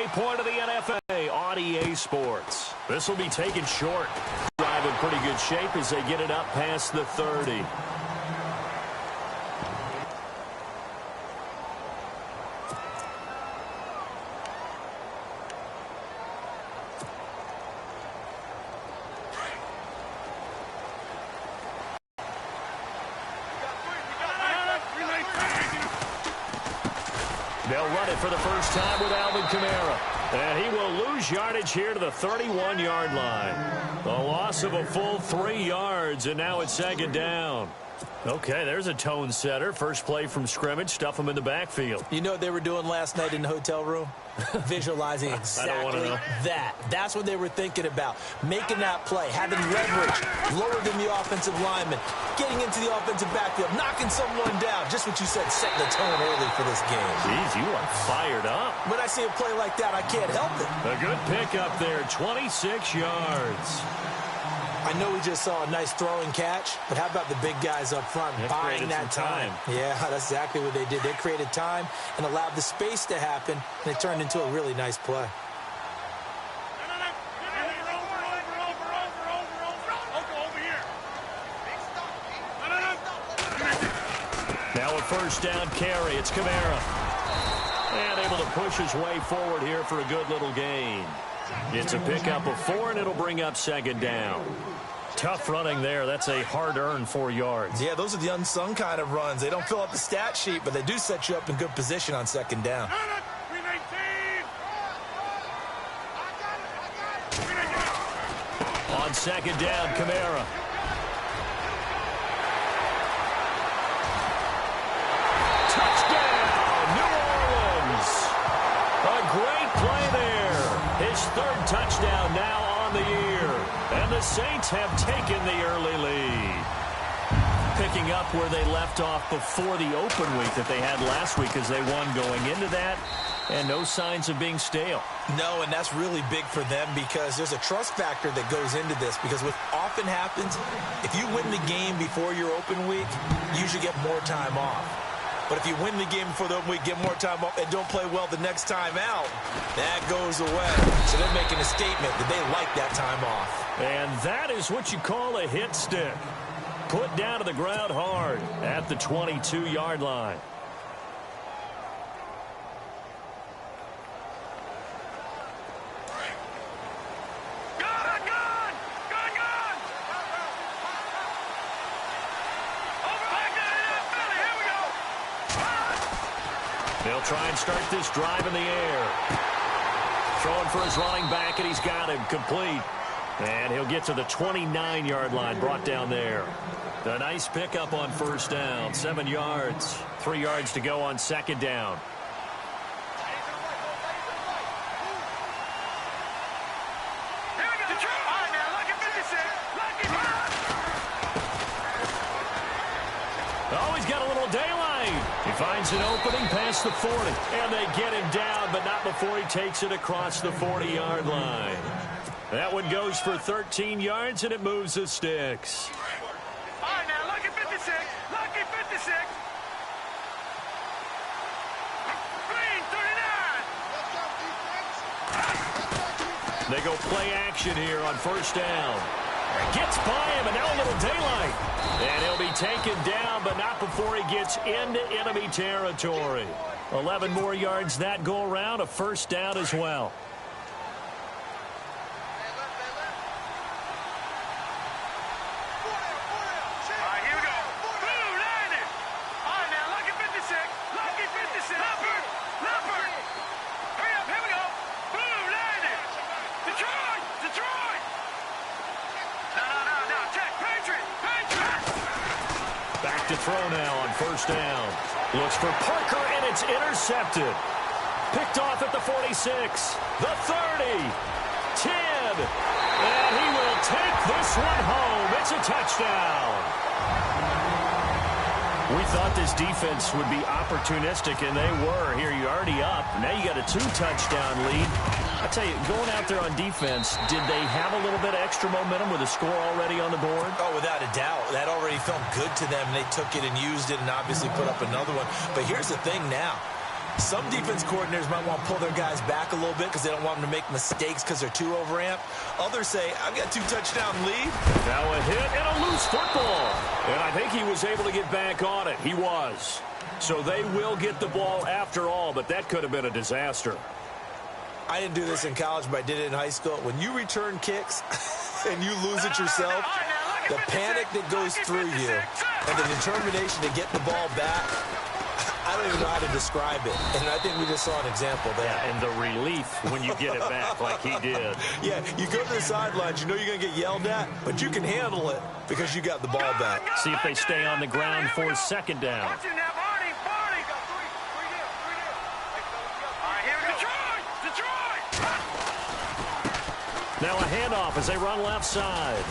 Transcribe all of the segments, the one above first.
halfway point of the NFL on EA Sports. This will be taken short. Drive in pretty good shape as they get it up past the 30. They'll run it for the first time with Alvin Kamara. And he will lose yardage here to the 31-yard line. A loss of a full 3 yards, and now it's second down. Okay, there's a tone setter. First play from scrimmage, stuff him in the backfield. You know what they were doing last night in the hotel room? Visualizing exactly that. That's what they were thinking about. Making that play, having leverage, lower than the offensive lineman, getting into the offensive backfield, knocking someone down. Just what you said, setting the tone early for this game. Jeez, you are fired up. When I see a play like that, I can't help it. A good pickup there, 26 yards. I know we just saw a nice throwing catch, but how about the big guys up front buying that time? Yeah, that's exactly what they did. They created time and allowed the space to happen, and it turned into a really nice play. Now a first down carry. It's Kamara. And able to push his way forward here for a good little gain. It's a pickup of 4, and it'll bring up second down. Tough running there. That's a hard-earned 4 yards. Yeah, those are the unsung kind of runs. They don't fill up the stat sheet, but they do set you up in good position on second down. On second down, Kamara. Touchdown, New Orleans. A great play there. His 3rd touchdown now on the year. And the Saints have taken the early lead. Picking up where they left off before the open week that they had last week as they won going into that. And no signs of being stale. No, and that's really big for them because there's a trust factor that goes into this. Because what often happens, if you win the game before your open week, you usually get more time off. But if you win the game before the open week, get more time off, and don't play well the next time out, that goes away. So they're making a statement that they like that time off. And that is what you call a hit stick. Put down to the ground hard at the 22-yard line. They'll try and start this drive in the air. Throwing for his running back, and he's got him complete. And he'll get to the 29-yard line, brought down there. A nice pickup on first down, 7 yards. 3 yards to go on second down. Oh, he's got a little daylight. He finds an opening past the 40. And they get him down, but not before he takes it across the 40-yard line. That one goes for 13 yards, and it moves the sticks. All right, now, lucky 56. Lucky 56. Green, 39. They go play action here on first down. Gets by him, and now a little daylight. And he'll be taken down, but not before he gets into enemy territory. 11 more yards that go around, a first down as well. To throw now on first down. Looks for Parker, and it's intercepted. Picked off at the 46, the 30, 10, and he will take this one home. It's a touchdown. We thought this defense would be opportunistic, and they were. Here, you're already up. Now you got a 2-touchdown lead. I tell you, going out there on defense, did they have a little bit of extra momentum with a score already on the board? Oh, without a doubt. That already felt good to them. They took it and used it and obviously put up another one. But here's the thing now. Some defense coordinators might want to pull their guys back a little bit because they don't want them to make mistakes because they're too overamped. Others say, I've got 2 touchdown lead. Now a hit and a loose football. And I think he was able to get back on it. He was. So they will get the ball after all, but that could have been a disaster. I didn't do this in college, but I did it in high school. When you return kicks and you lose it yourself, the panic that goes through you and the determination to get the ball back, I don't even know how to describe it. And I think we just saw an example there. Yeah, and the relief when you get it back like he did. Yeah, you go to the sidelines, you know you're going to get yelled at, but you can handle it because you got the ball back. See if they stay on the ground for second down. Now a handoff as they run left side.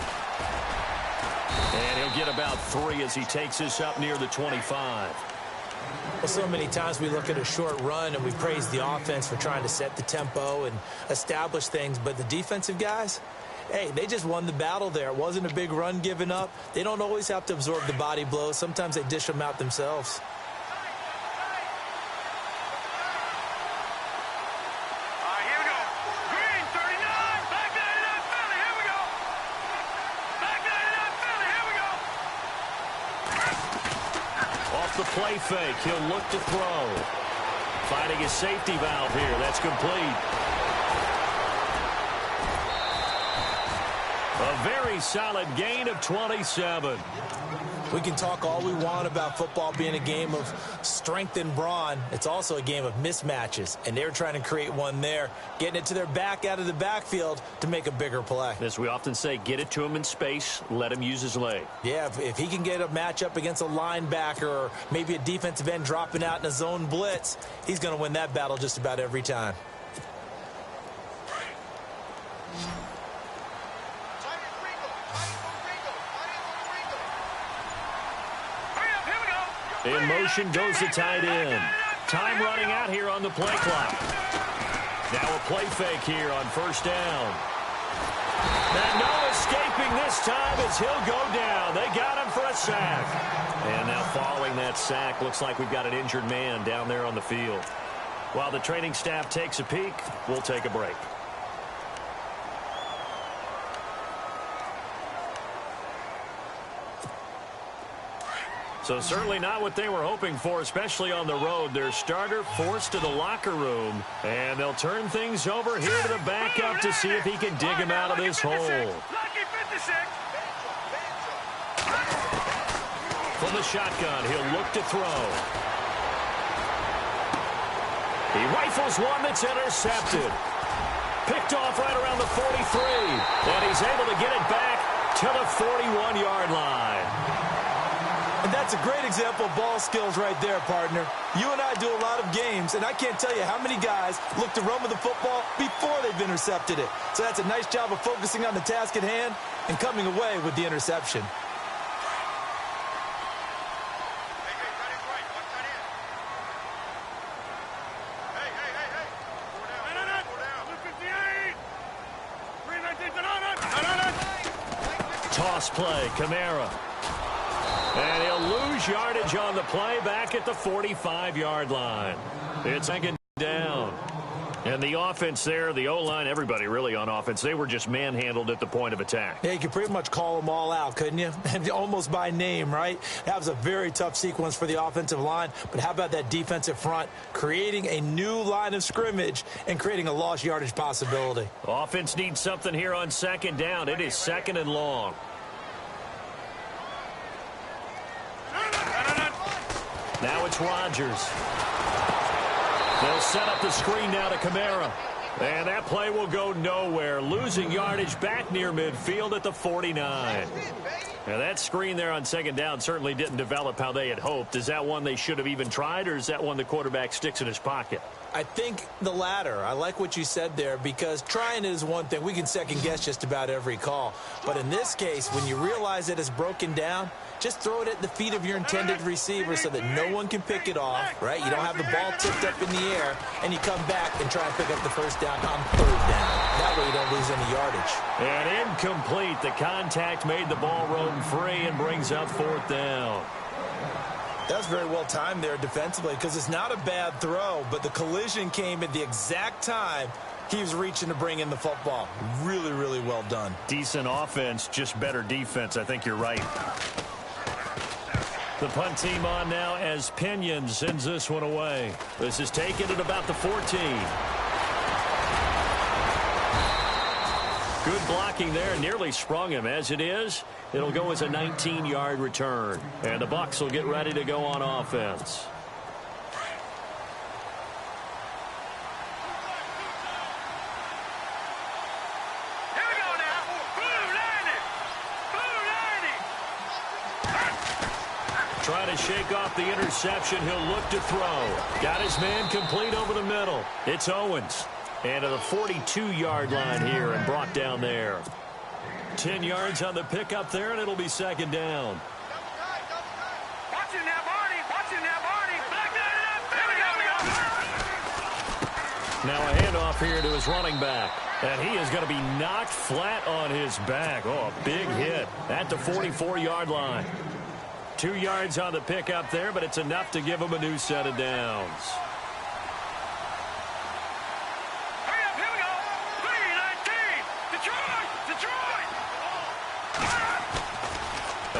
And he'll get about 3 as he takes this up near the 25. Well, so many times we look at a short run and we praise the offense for trying to set the tempo and establish things, but the defensive guys, hey, they just won the battle there. It wasn't a big run given up. They don't always have to absorb the body blows. Sometimes they dish them out themselves. The play fake. He'll look to throw. Finding his safety valve here. That's complete. A very solid gain of 27. We can talk all we want about football being a game of strength and brawn. It's also a game of mismatches, and they're trying to create one there, getting it to their back out of the backfield to make a bigger play. As we often say, get it to him in space, let him use his leg. Yeah, if he can get a matchup against a linebacker or maybe a defensive end dropping out in a zone blitz, he's going to win that battle just about every time. In motion goes the tight end. Time running out here on the play clock. Now a play fake here on first down. And no escaping this time as he'll go down. They got him for a sack. And now following that sack, looks like we've got an injured man down there on the field. While the training staff takes a peek, we'll take a break. So certainly not what they were hoping for, especially on the road. Their starter forced to the locker room, and they'll turn things over here to the backup to see if he can dig him out of this hole. From the shotgun, he'll look to throw. He rifles one that's intercepted. Picked off right around the 43, and he's able to get it back to the 41-yard line. And that's a great example of ball skills right there, partner. You and I do a lot of games, and I can't tell you how many guys look to run with the football before they've intercepted it. So that's a nice job of focusing on the task at hand and coming away with the interception. Toss play, Kamara. And he'll lose yardage on the play back at the 45-yard line. It's second down. And the offense there, the O-line, everybody really on offense, they were just manhandled at the point of attack. Yeah, you could pretty much call them all out, couldn't you? Almost by name, right? That was a very tough sequence for the offensive line. But how about that defensive front creating a new line of scrimmage and creating a lost yardage possibility? Offense needs something here on second down. It is second and long. Now it's Rodgers. They'll set up the screen now to Kamara. And that play will go nowhere. Losing yardage back near midfield at the 49. Now that screen there on second down certainly didn't develop how they had hoped. Is that one they should have even tried, or is that one the quarterback sticks in his pocket? I think the latter. I like what you said there, because trying it is one thing. We can second guess just about every call. But in this case, when you realize that it's broken down, just throw it at the feet of your intended receiver so that no one can pick it off, right? You don't have the ball tipped up in the air, and you come back and try and pick up the first down on third down. That way you don't lose any yardage. And incomplete. The contact made the ball roam free and brings up fourth down. That's very well timed there defensively because it's not a bad throw, but the collision came at the exact time he was reaching to bring in the football. Really, really well done. Decent offense, just better defense. I think you're right. The punt team on now as Pinion sends this one away. This is taken at about the 14. Good blocking there, nearly sprung him. As it is, it'll go as a 19-yard return. And the Bucs will get ready to go on offense. Here we go now. Blue lining. Trying to shake off the interception. He'll look to throw. Got his man complete over the middle. It's Owens. And to the 42-yard line here and brought down there. 10 yards on the pickup there, and it'll be second down. Watching that, Barney. Watching that, Barney. Here we go. Now a handoff here to his running back. And he is going to be knocked flat on his back. Oh, a big hit at the 44-yard line. 2 yards on the pickup there, but it's enough to give him a new set of downs.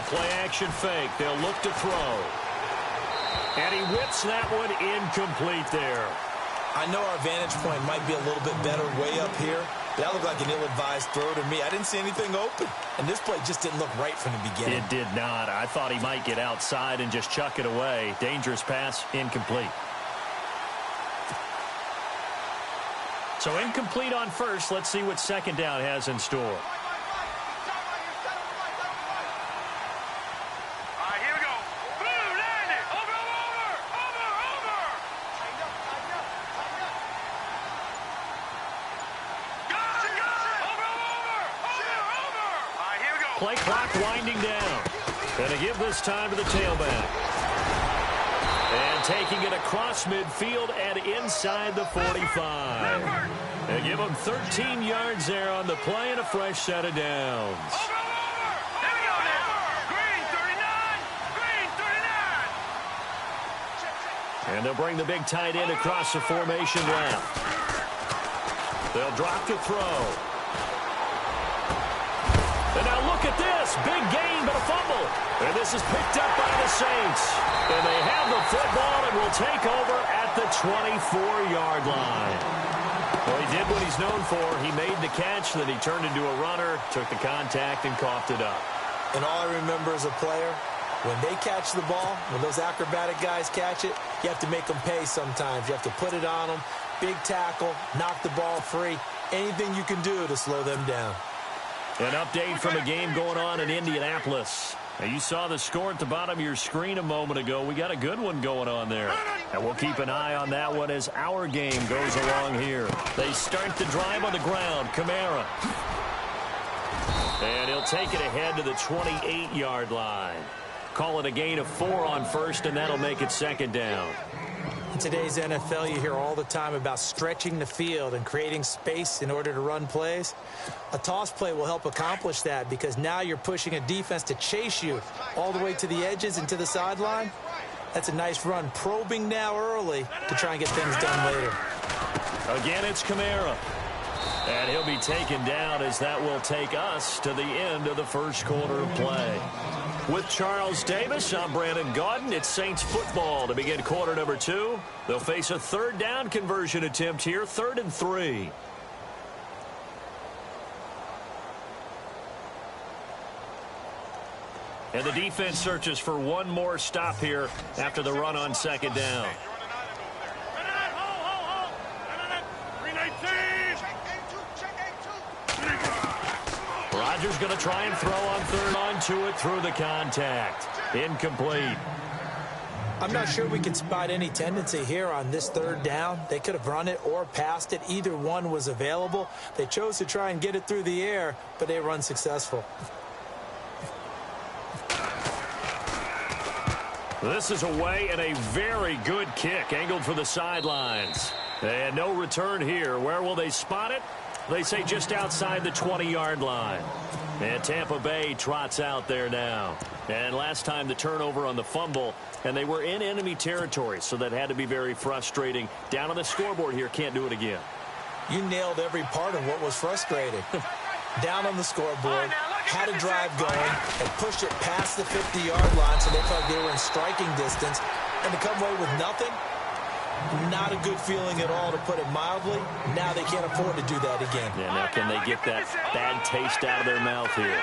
Play action fake. They'll look to throw. And he whips that one incomplete there. I know our vantage point might be a little bit better way up here. That looked like an ill-advised throw to me. I didn't see anything open. And this play just didn't look right from the beginning. It did not. I thought he might get outside and just chuck it away. Dangerous pass, incomplete. So incomplete on first. Let's see what second down has in store. Play clock winding down. Gonna give this time to the tailback. And taking it across midfield and inside the 45. And give him 13 yards there on the play and a fresh set of downs. And they'll bring the big tight end across the formation left. They'll drop to throw. And now look at this. Big gain, but a fumble. And this is picked up by the Saints. And they have the football and will take over at the 24-yard line. Well, he did what he's known for. He made the catch, then he turned into a runner, took the contact, and coughed it up. And all I remember as a player, when they catch the ball, when those acrobatic guys catch it, you have to make them pay sometimes. You have to put it on them. Big tackle, knock the ball free. Anything you can do to slow them down. An update from a game going on in Indianapolis. Now, you saw the score at the bottom of your screen a moment ago. We got a good one going on there. And we'll keep an eye on that one as our game goes along here. They start the drive on the ground. Kamara. And he'll take it ahead to the 28-yard line. Call it a gain of 4 on first, and that'll make it second down. In today's NFL, you hear all the time about stretching the field and creating space in order to run plays. A toss play will help accomplish that because now you're pushing a defense to chase you all the way to the edges and to the sideline. That's a nice run, probing now early to try and get things done later. Again, it's Kamara. And he'll be taken down as that will take us to the end of the first quarter of play. With Charles Davis, I'm Brandon Gaudin. It's Saints football to begin quarter number 2. They'll face a third down conversion attempt here, 3rd and 3. And the defense searches for one more stop here after the run on second down. Rodgers going to try and throw on third onto it through the contact. Incomplete. I'm not sure we can spot any tendency here on this third down. They could have run it or passed it. Either one was available. They chose to try and get it through the air, but they were unsuccessful. This is away and a very good kick angled for the sidelines. And no return here. Where will they spot it? They say just outside the 20-yard line. And Tampa Bay trots out there now. And last time the turnover on the fumble, and they were in enemy territory, so that had to be very frustrating. Down on the scoreboard here, can't do it again. You nailed every part of what was frustrating. Down on the scoreboard, had a drive going, and pushed it past the 50-yard line so they felt like they were in striking distance. And to come away with nothing, not a good feeling at all, to put it mildly. Now they can't afford to do that again. Yeah, now can they get that bad taste out of their mouth here?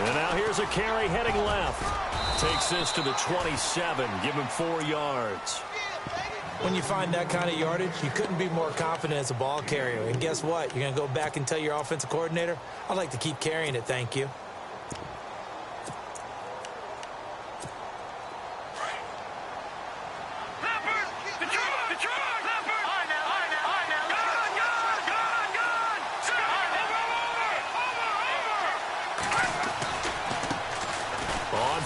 And now here's a carry heading left. Takes this to the 27. Give him 4 yards. When you find that kind of yardage, you couldn't be more confident as a ball carrier. And guess what? You're going to go back and tell your offensive coordinator, I'd like to keep carrying it, thank you.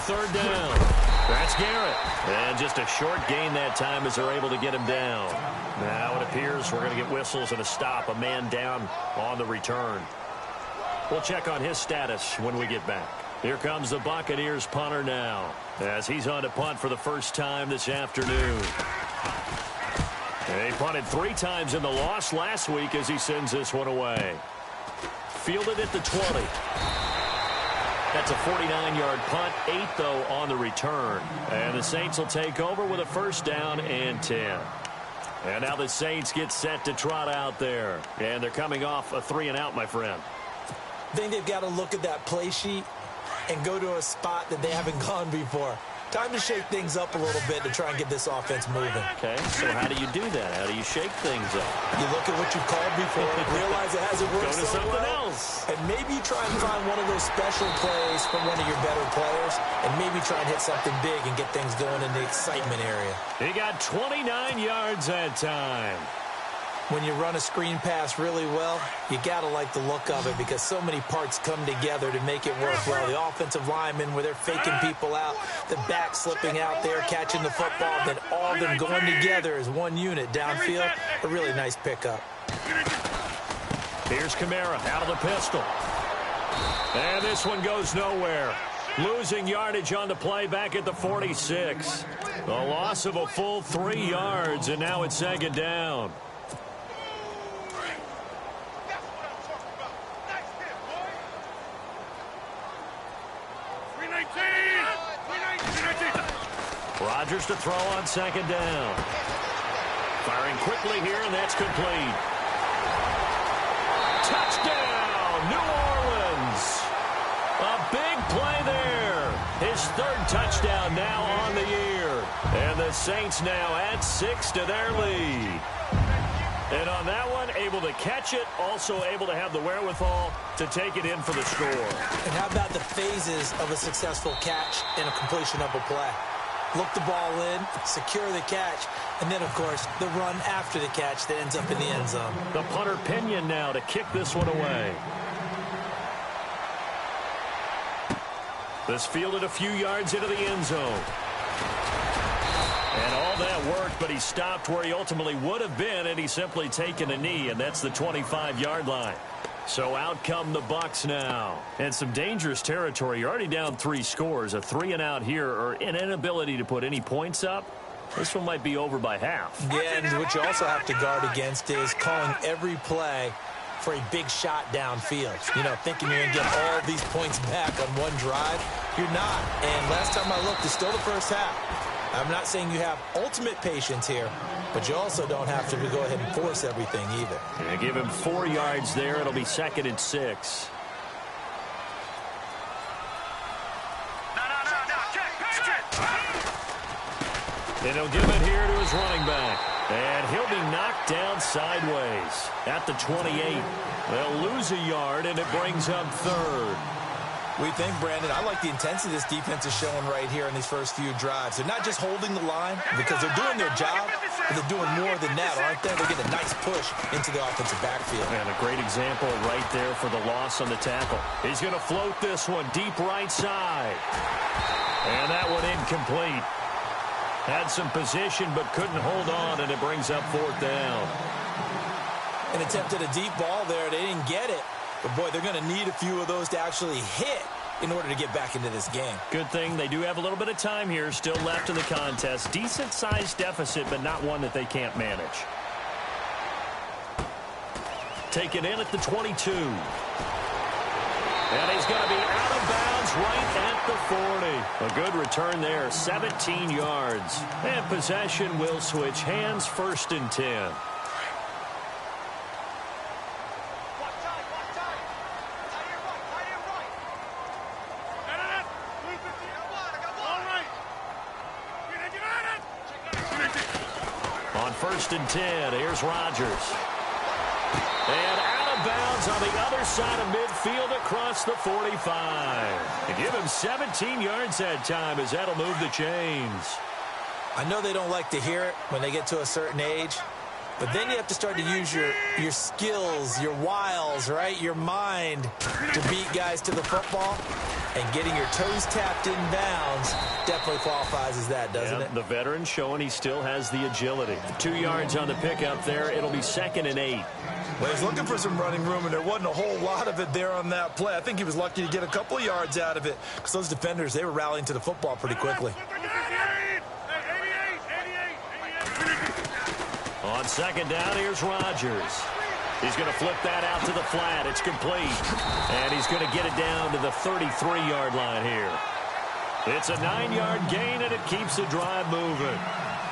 Third down. That's Garrett. And just a short gain that time as they're able to get him down. Now it appears we're going to get whistles and a stop. A man down on the return. We'll check on his status when we get back. Here comes the Buccaneers punter now, as he's on to punt for the first time this afternoon. They punted 3 times in the loss last week as he sends this one away. Fielded at the 20. That's a 49-yard punt, 8, though, on the return. And the Saints will take over with a first down and 10. And now the Saints get set to trot out there. And they're coming off a 3-and-out, my friend. I think they've got to look at that play sheet and go to a spot that they haven't gone before. Time to shake things up a little bit to try and get this offense moving. Okay, so how do you do that? How do you shake things up? You look at what you've called before, realize it hasn't worked Go to so something well, else. and maybe try and find one of those special plays from one of your better players, and maybe try and hit something big and get things going in the excitement area. He got 29 yards that time. When you run a screen pass really well, you got to like the look of it because so many parts come together to make it work well. The offensive linemen, where they're faking people out, the back slipping out there, catching the football, then all of them going together as one unit downfield. A really nice pickup. Here's Kamara out of the pistol. And this one goes nowhere. Losing yardage on the play back at the 46. A loss of a full 3 yards, and now it's second down. Rodgers to throw on second down. Firing quickly here, and that's complete. Touchdown, New Orleans. A big play there. His 3rd touchdown now on the year. And the Saints now add 6 to their lead. And on that one, able to catch it, also able to have the wherewithal to take it in for the score. And how about the phases of a successful catch and a completion of a play? Look the ball in, secure the catch, and then, of course, the run after the catch that ends up in the end zone. The punter Pinion now to kick this one away. This fielded a few yards into the end zone. And all that worked, but he stopped where he ultimately would have been, and he's simply taken a knee, and that's the 25-yard line. So out come the Bucs now. And some dangerous territory. You're already down 3 scores. A 3-and-out here, or an inability to put any points up. This one might be over by half. Yeah, and what you also have to guard against is calling every play for a big shot downfield. You know, thinking you're going to get all these points back on one drive. You're not. And last time I looked, it's still the first half. I'm not saying you have ultimate patience here, but you also don't have to go ahead and force everything either. Yeah, give him 4 yards there. It'll be 2nd and 6. And he'll give it here to his running back. And he'll be knocked down sideways at the 28. They'll lose a yard, and it brings up 3rd. We think, Brandon, I like the intensity this defense is showing right here in these first few drives. They're not just holding the line because they're doing their job, but they're doing more than that, aren't they? They get a nice push into the offensive backfield. And a great example right there for the loss on the tackle. He's going to float this one deep right side. And that one incomplete. Had some position but couldn't hold on, and it brings up 4th down. An attempt at a deep ball there. They didn't get it. But, boy, they're going to need a few of those to actually hit in order to get back into this game. Good thing they do have a little bit of time here still left in the contest. Decent-sized deficit, but not one that they can't manage. Taken in at the 22. And he's going to be out of bounds right at the 40. A good return there, 17 yards. And possession will switch hands, 1st and 10. On 1st and 10, here's Rodgers. And out of bounds on the other side of midfield across the 45. And give him 17 yards that time as that'll move the chains. I know they don't like to hear it when they get to a certain age, but then you have to start to use your skills, your wiles, right? Your mind to beat guys to the football. And getting your toes tapped in bounds definitely qualifies as that, doesn't it? The veteran showing he still has the agility. 2 yards on the pickup there. It'll be 2nd and 8. Well, he's looking for some running room, and there wasn't a whole lot of it there on that play. I think he was lucky to get a couple of yards out of it because those defenders, they were rallying to the football pretty quickly. On 2nd down, here's Rodgers. He's going to flip that out to the flat. It's complete. And he's going to get it down to the 33-yard line here. It's a 9-yard gain, and it keeps the drive moving.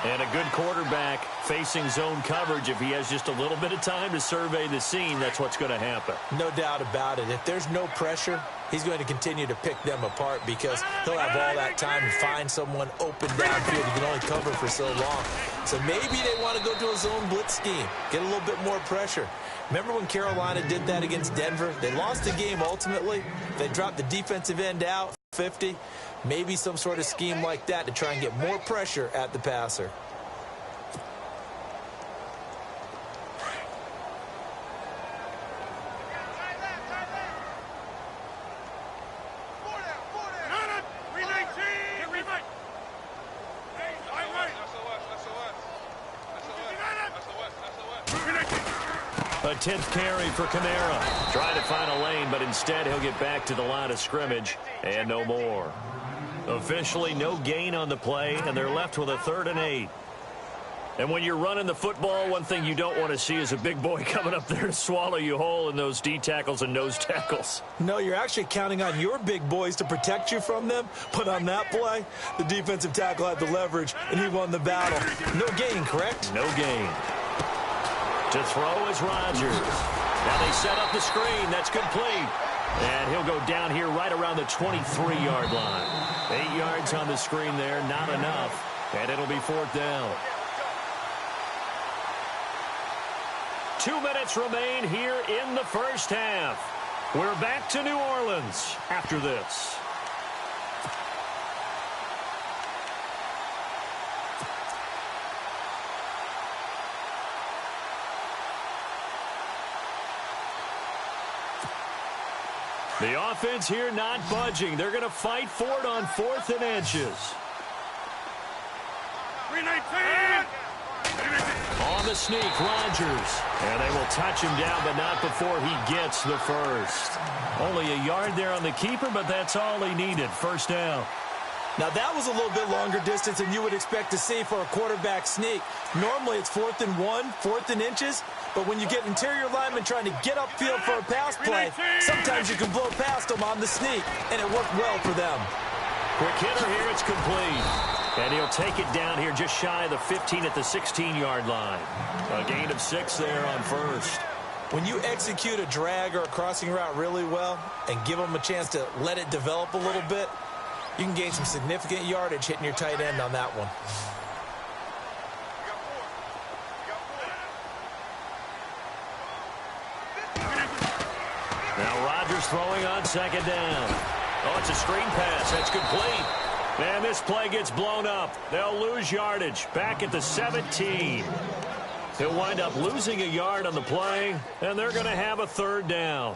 And a good quarterback facing zone coverage. If he has just a little bit of time to survey the scene, that's what's going to happen. No doubt about it. If there's no pressure, he's going to continue to pick them apart because he'll have all that time to find someone open downfield. He can only cover for so long. So maybe they want to go to a zone blitz scheme, get a little bit more pressure. Remember when Carolina did that against Denver? They lost the game ultimately. They dropped the defensive end out, 50. Maybe some sort of scheme like that to try and get more pressure at the passer. A 10th carry for Kamara. Trying to find a lane, but instead he'll get back to the line of scrimmage and no more. Officially no gain on the play, and they're left with a 3rd and 8. And when you're running the football, one thing you don't want to see is a big boy coming up there to swallow you whole in those D tackles and nose tackles. No, you're actually counting on your big boys to protect you from them. But on that play, the defensive tackle had the leverage, and he won the battle. No gain, correct? No gain. To throw is Rodgers. Now they set up the screen. That's complete. And he'll go down here right around the 23-yard line. 8 yards on the screen there, not enough. And it'll be 4th down. 2 minutes remain here in the first half. We're back to New Orleans after this. The offense here not budging. They're going to fight for it on 4th and inches. 319. On the sneak, Rodgers. And they will touch him down, but not before he gets the first. Only a yard there on the keeper, but that's all he needed. 1st down. Now, that was a little bit longer distance than you would expect to see for a quarterback sneak. Normally, it's 4th and 1, 4th and inches. But when you get interior linemen trying to get upfield for a pass play, sometimes you can blow past them on the sneak, and it worked well for them. Quick hitter here, it's complete. And he'll take it down here just shy of the 15 at the 16-yard line. A gain of 6 there on 1st. When you execute a drag or a crossing route really well and give them a chance to let it develop a little bit, you can gain some significant yardage hitting your tight end on that one. Now Rodgers throwing on 2nd down. Oh, it's a screen pass. That's complete. And this play gets blown up. They'll lose yardage back at the 17. He'll wind up losing a yard on the play, and they're going to have a 3rd down.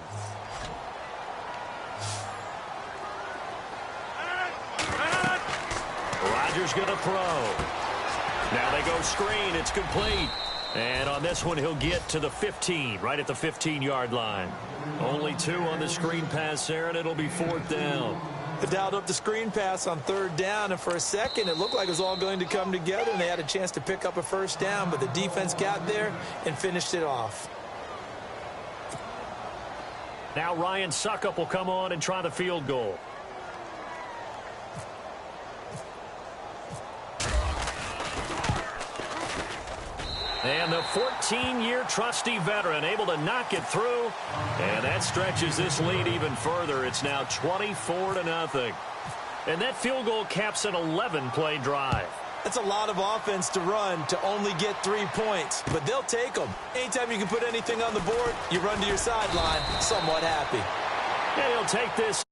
Rodgers going to throw. Now they go screen. It's complete. And on this one, he'll get to the 15, right at the 15-yard line. Only 2 on the screen pass there, and it'll be 4th down. They dialed up the screen pass on 3rd down, and for a second, it looked like it was all going to come together, and they had a chance to pick up a 1st down, but the defense got there and finished it off. Now Ryan Suckup will come on and try the field goal. And the 14-year trusty veteran able to knock it through. And that stretches this lead even further. It's now 24-0. And that field goal caps an 11-play drive. That's a lot of offense to run to only get 3 points. But they'll take them. Anytime you can put anything on the board, you run to your sideline somewhat happy. And he'll take this